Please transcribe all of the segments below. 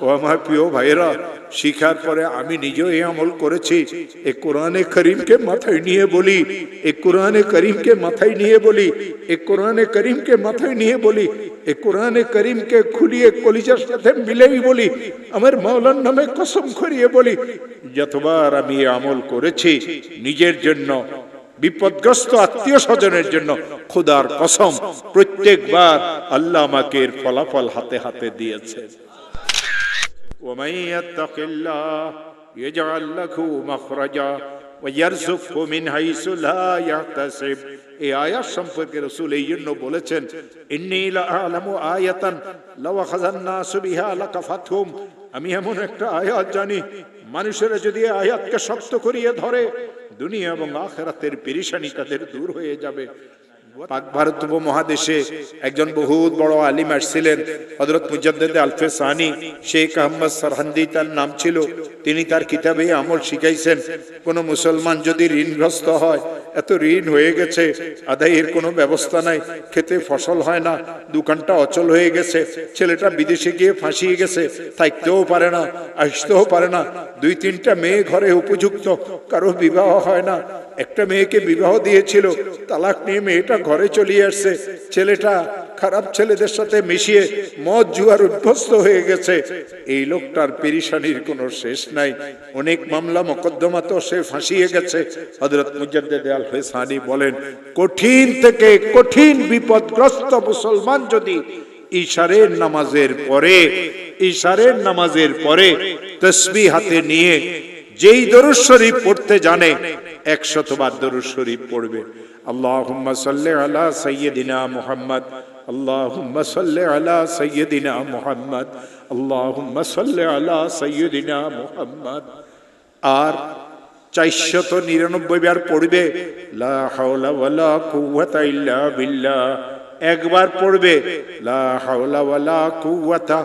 ও আমার প্রিয় ভাইয়েরা, শিখার পরে আমি নিজেও এই আমল করেছি। এই কোরআনে করিমকে মাথায় নিয়ে বলি, এই কোরআনে করিমকে মাথায় নিয়ে বলি, এই কোরআনে করিমকে মাথায় নিয়ে বলি, এই কোরআনে করিমকে খুলিয়ে কলিজার সাথে মিলেই বলি, আমার মাওলার নামে কসম করিয়ে বলি, যতবার আমি এই আমল করেছি নিজের জন্য, বিপদগ্রস্ত আত্মীয় স্বজনের জন্য, খোদার কসম প্রত্যেকবার আল্লাহ আমাকে এর ফলাফল হাতে হাতে দিয়েছে। ومن يتق الله يجعل له مخرجا ويرزقه من حيث لا يحتسب। এই আয়াত সম্পর্কে রাসূল এই জন্য বলেছেন, ইন্নী লাআলামু আয়াতান লাও আখাযান নাসু বিহা লাকাফাতহুম। আমি এমন একটা আয়াত জানি, মানুষেরা যদি আয়াতকে শক্ত করিয়ে ধরে দুনিয়া এবং আখিরাতের পেরেশানি তাদের দূর হয়ে যাবে। পাক ভারত উপমহাদেশে একজন বহুত বড় আলিম আসছিলেন, হযরত মুজাদ্দিদ আলফে সানি শেখ আহমদ সরহন্দি তার নাম ছিল। তিনি তার কিতাবে আমল শিখাইছেন, কোন মুসলমান যদি ঋণগ্রস্ত হয়, এত ঋণ হয়ে গেছে, আদায়ের কোনো ব্যবস্থা নাই, খেতে ফসল হয় না, দোকানটা অচল হয়ে গেছে, ছেলেটা বিদেশে গিয়ে ফাঁসিয়ে গেছে, থাকতেও পারে না, আসতেও পারে না, 2-3টা মেয়ে ঘরে উপযুক্ত, কারো বিবাহ হয় না, একটা মেয়েকে বিবাহ দিয়েছিল, তালাক নিয়ে মেয়েটা ঘরে চলে আসছে, ছেলেটা খারাপ ছেলেদের সাথে মিশিয়ে মদ জুয়ার অভ্যস্ত হয়ে গেছে। এই লোকটার পেরেশানির কোনো শেষ নাই, অনেক মামলা মোকদ্দমা তো সে ফাঁসিয়ে গেছে। হযরত মুজাদ্দিদ আলফে সানি বলেন, কঠিন থেকে কঠিন বিপদগ্রস্ত মুসলমান যদি ইশারের নামাজের পরে তাসবিহ হাতে নিয়ে যেই দরুদ শরীফ পড়তে জানে 100 বার দরুদ শরীফ পড়বে। আল্লাহুম্মা সাল্লি আলা সাইয়্যিদিনা মুহাম্মদ, আল্লাহুম্মা সাল্লি আলা সাইয়্যিদিনা মুহাম্মদ, আল্লাহুম্মা সাল্লি আলা সাইয়্যিদিনা মুহাম্মদ। আর 499 বার পড়বে লা হাওলা ওয়ালা কুওয়াতা ইল্লা বিল্লাহ। একবার পড়বে লা হাওলা ওয়ালা কুওয়াতা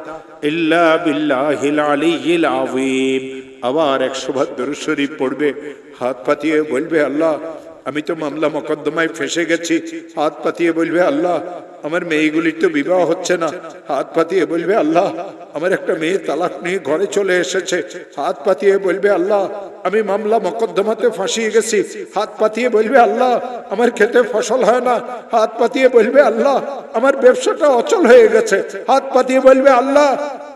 ইল্লা বিল্লাহিল আলিয়্যিল আযীম। আবার 100 বার দরুদ শরীফ পড়বে, হাত পাতিয়ে বলবে, আল্লাহ আমি তো মামলা মোকদ্দমায় ফেঁসে গেছি। হাত পাতিয়ে বলবে, আল্লাহ আমার মেয়েগুলির তো বিবাহ হচ্ছে না। হাত পাতিয়ে বলবে, আল্লাহ আমার একটা মেয়ে তালাক নিয়ে ঘরে চলে এসেছে। হাত পাতিয়ে বলবে, আল্লাহ আমি মামলা মোকদ্দমাতে ফাঁসিয়ে গেছি। হাত পাতিয়ে বলবে, আল্লাহ আমার খেতে ফসল হয় না। হাত পাতিয়ে বলবে, আল্লাহ আমার ব্যবসাটা অচল হয়ে গেছে। হাত পাতিয়ে বলবে, আল্লাহ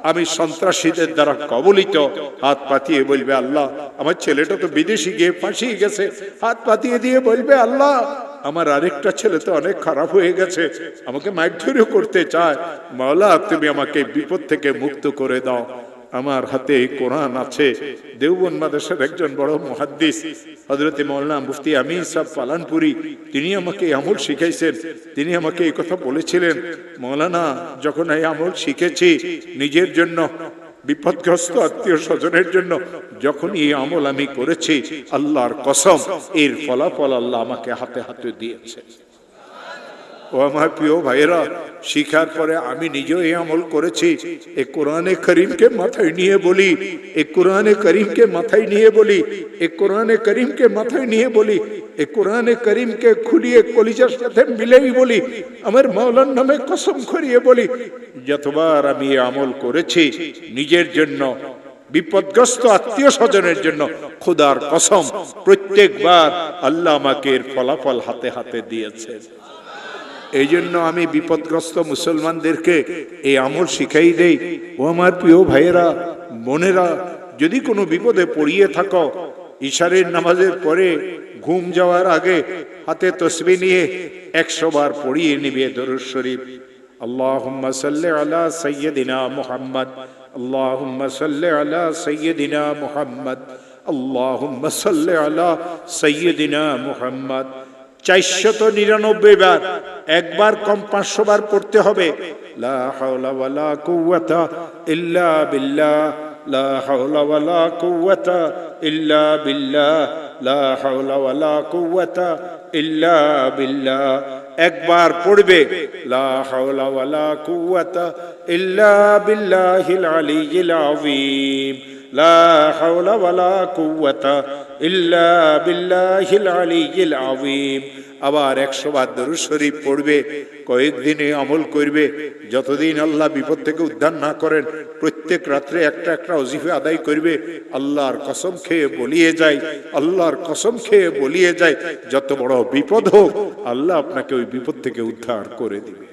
আমি সন্ত্রাসীদের দ্বারা কবলিত। হাত পাতিয়ে বলবে, আল্লাহ আমার ছেলেটা তো বিদেশে গিয়ে ফাঁসিয়ে গেছে। হাত পাতিয়ে দিয়ে বলবে, আল্লাহ আমার আরেকটা ছেলে তো অনেক খারাপ হয়ে গেছে, আমাকে মারধর করতে চায়, মাওলা তুমি আমাকে বিপদ থেকে মুক্ত করে দাও। আমার হাতে কোরআন আছে। দেওবন্দ মাদ্রাসার একজন বড় মুহাদ্দিস হযরত মাওলানা মুফতি আমিন সাহেব পালানপুরি, তিনি আমাকে আমল শিখাইছেন। তিনি আমাকে এই কথা বলেছিলেন, মাওলানা যখন এই আমল শিখেছি নিজের জন্য, বিপদগ্রস্ত আত্মীয় স্বজনের জন্য, যখন এই আমল আমি করেছি, আল্লাহর কসম এর ফলাফল আল্লাহ আমাকে হাতে হাতে দিয়েছে। ও আমার প্রিয় ভাইয়েরা, শিখার পরে আমি নিজেও এই আমল করেছি। এই কোরআনে করিমকে মাথায় নিয়ে বলি, এই কোরআনে করিমকে মাথায় নিয়ে বলি, এই কোরআনে করিমকে মাথায় নিয়ে বলি, এই কোরআনে করিমকে খুলিয়ে কলিজার সাথে মিলেই বলি, আমার মাওলার নামে কসম করিয়ে বলি, যতবার আমি এই আমল করেছি নিজের জন্য, বিপদগ্রস্ত আত্মীয় স্বজনের জন্য, খোদার কসম প্রত্যেকবার আল্লাহ আমাকে এর ফলাফল হাতে হাতে দিয়েছে। এই জন্য আমি বিপদগ্রস্ত মুসলমানদেরকে এই আমল শিখাই দেই। ও আমার প্রিয় ভাইয়েরা, বোনেরা, যদি কোনো বিপদে পড়িয়ে থাকো, ইশারের নামাজের পরে ঘুম যাওয়ার আগে হাতে তসবিহ নিয়ে 100 বার পড়িয়ে নিবে দরুদ শরীফ। আল্লাহুম্মা সাল্লি আলা সাইয়্যিদিনা মুহাম্মদ, আল্লাহুম্মা সাল্লি আলা সাইয়্যিদিনা মুহাম্মদ, আল্লাহুম্মা সাল্লি আলা সাইয়্যিদিনা মুহাম্মদ। 499 বার, একবার কম 500 বার পড়তে হবে। লা হাওলা ওয়ালা কুওয়াতা ইল্লা বিল্লাহ, লা হাওলা ওয়ালা কুওয়াতা ইল্লা বিল্লাহ, লা হাওলা ওয়ালা কুওয়াতা ইল্লা বিল্লাহ। একবার পড়বে লা হাওলা ওয়ালা কুওয়াতা ইল্লা বিল্লাহিল আলিয়্যিল আযীম, লা হাওলা ওয়ালা কুওয়াতা ইল্লা বিল্লাহিল আলিয়্যিল আযীম। আবার 100 বার দরুদ শরীফ পড়বে, কয়েকদিনে আমল করবে, যতদিন আল্লাহ বিপদ থেকে উদ্ধার না করেন প্রত্যেক রাত্রে একটা একটা ওজিফা আদায় করবে। আল্লাহর কসম খেয়ে বলিয়ে যায়, আল্লাহর কসম খেয়ে বলিয়ে যায়, যত বড় বিপদ হোক আল্লাহ আপনাকে ওই বিপদ থেকে উদ্ধার করে দিবে।